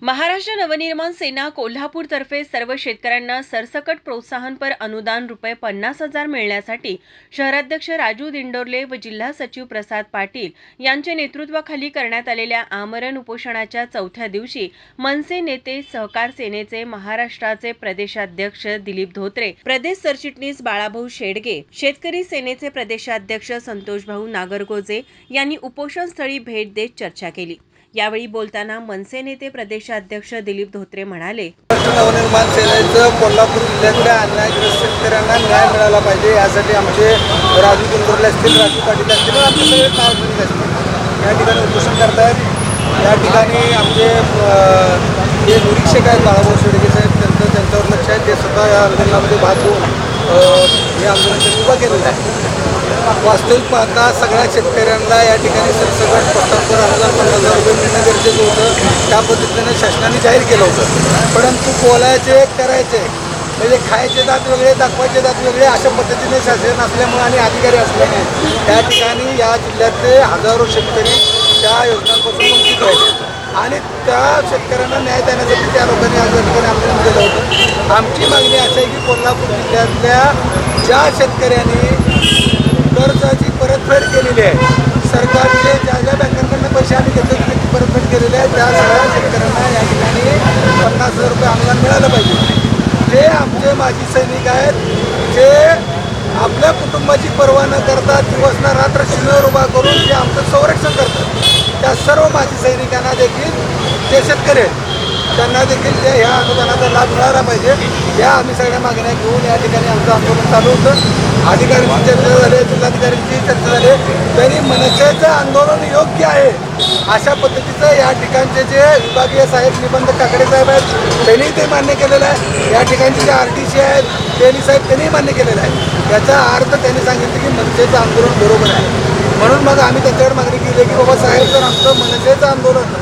महाराष्ट्र नवनिर्माण सेना कोल्हापूर तर्फे सर्व शेतकऱ्यांना सरसकट प्रोत्साहनपर अनुदान ₹50,000 मिळण्यासाठी शहराध्यक्ष राजू दिंडोरले व जिल्हा सचिव प्रसाद पाटील यांच्या नेतृत्वाखाली करण्यात आलेल्या आमरण उपोषणाच्या चौथ्या दिवशी मनसे नेते सहकार सेनेचे महाराष्ट्राचे प्रदेशाध्यक्ष दिलीप धोत्रे, प्रदेश सरचिटणीस बाळाभाऊ शेडगे, शेतकरी सेनेचे प्रदेशाध्यक्ष संतोषभाऊ नागरगोजे यांनी उपोषणस्थळी भेट देत चर्चा केली। यावेळी बोलताना मनसे नेते प्रदेशाध्यक्ष दिलीप धोत्रे म्हणाले, नवनिर्माण सेनेचं कोल्हापूर जिल्ह्यातल्या अन्यायग्रस्त शेतकऱ्यांना न्याय मिळाला पाहिजे यासाठी आमचे राजू दिंडोरले असतील, राजू पाटील असतील, आमचे सगळे नागरिक असतील या ठिकाणी उपोषण करतायत। या ठिकाणी आमचे जे निरीक्षक आहेत बाळाभाऊ शेडगे साहेब त्यांच्यावर लक्ष आहे, ते स्वतः या आंदोलनामध्ये भाग घेऊन हे आंदोलन त्यांनी उभं केलेलं आहे। वास्तविक पाहता सगळ्या शेतकऱ्यांना या ठिकाणी सरसकट प्रोत्साहनपर अनुदान ₹50,000 मिळणं गरजेचं होतं। त्या पद्धतीने शासनाने जाहीर केलं होतं, परंतु बोलायचे करायचे म्हणजे खायचे दात वेगळे दाखवायचे दात वेगळे अशा पद्धतीने शासन असल्यामुळे आणि अधिकारी असल्यामुळे त्या ठिकाणी या जिल्ह्यातले हजारो शेतकरी त्या योजनांपासून वंचित राहिले आणि त्या शेतकऱ्यांना न्याय देण्यासाठी त्या लोकांनी आज या ठिकाणी आंदोलन केलं होतं। आमची मागणी अशी आहे की कोल्हापूर जिल्ह्यातल्या ज्या शेतकऱ्यांनी कर्जाची परतफेड केलेली आहे, सरकारचे ज्या ज्या बँकांकडून पैसे आम्ही घेतो त्याची परतफेड केलेली आहे, त्या सगळ्या शेतकऱ्यांना या ठिकाणी ₹50,000 अनुदान मिळालं पाहिजे। जे आमचे माजी सैनिक आहेत, जे आपल्या कुटुंबाची पर्वा न करता दिवस ना रात्र शिमेवर उभा करून जे आमचं संरक्षण करतात, त्या सर्व माजी सैनिकांना देखील जे शेतकरी आहेत त्यांना देखील ह्या अनुदानाचा लाभ मिळाला पाहिजे। या आम्ही सगळ्या मागण्या घेऊन या ठिकाणी आमचं आंदोलन चालू होतं। अधिकाऱ्यांची चर्चा झाली, जिल्हाधिकाऱ्यांची चर्चा झाली, तरी मनसेचं आंदोलन योग्य आहे अशा पद्धतीचं या ठिकाणचे जे विभागीय साहेब निबंधक काकडे साहेब आहेत त्यांनी ते मान्य केलेलं आहे। या ठिकाणचे जे RTC आहेत तेली साहेब त्यांनी मान्य केलेलं आहे। याचा अर्थ त्यांनी सांगितलं की मनसेचं आंदोलन बरोबर आहे। म्हणून मग आम्ही त्याच्यावर मागणी केली की बाबा साहेब, जर आमचं मनसेचं आंदोलन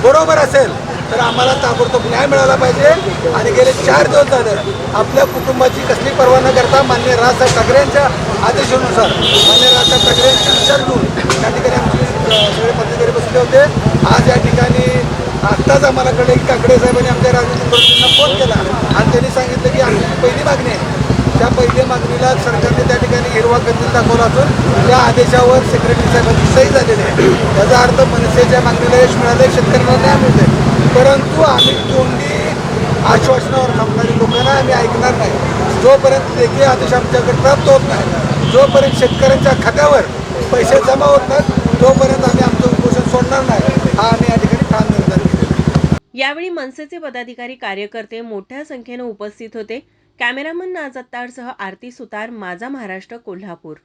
बरोबर असेल तर आम्हाला ताबडतोब न्याय मिळाला पाहिजे। आणि गेले 4 दिवस झाले आपल्या कुटुंबाची कसली पर्वा न करता माननीय राजसाहेब ठाकरे यांच्या आदेशानुसार माननीय राजसाहेब ठाकरे यांचे विचार घेऊन त्या ठिकाणी आमचे सगळे पदाधिकारी बसले होते। आज या ठिकाणी आत्ताच आम्हाला कळले की काकडे साहेबांनी आमच्या राजू दिंडोरेंना फोन केला आणि त्यांनी सांगितलं की आमची पहिली मागणी आहे, त्या पहिल्या मागणीला सरकारने त्या ठिकाणी हिरवा कंदील दाखवला असून त्या आदेशावर सेक्रेटरी साहेबांची सही झालेली आहे। याचा अर्थ मनसेच्या मागणीला यश मिळाले, शेतकऱ्यांना न्याय मिळते। परंतु आम्ही तोंडी आश्वासनावर थांबणारी लोकांना आम्ही ऐकणार नाही। जोपर्यंत लेखी आदेश आमच्याकडे प्राप्त होत नाही, जोपर्यंत शेतकऱ्यांच्या खात्यावर पैसे जमा होत नाहीत, तोपर्यंत आम्ही आमचं उपोषण सोडणार नाही, हा आम्ही या ठिकाणी ठाम निर्धार केलेला। यावेळी मनसेचे पदाधिकारी कार्यकर्ते मोठ्या संख्येने उपस्थित होते। कॅमेरामन नाज अत्तारसह आरती सुतार, माझा महाराष्ट्र, कोल्हापूर।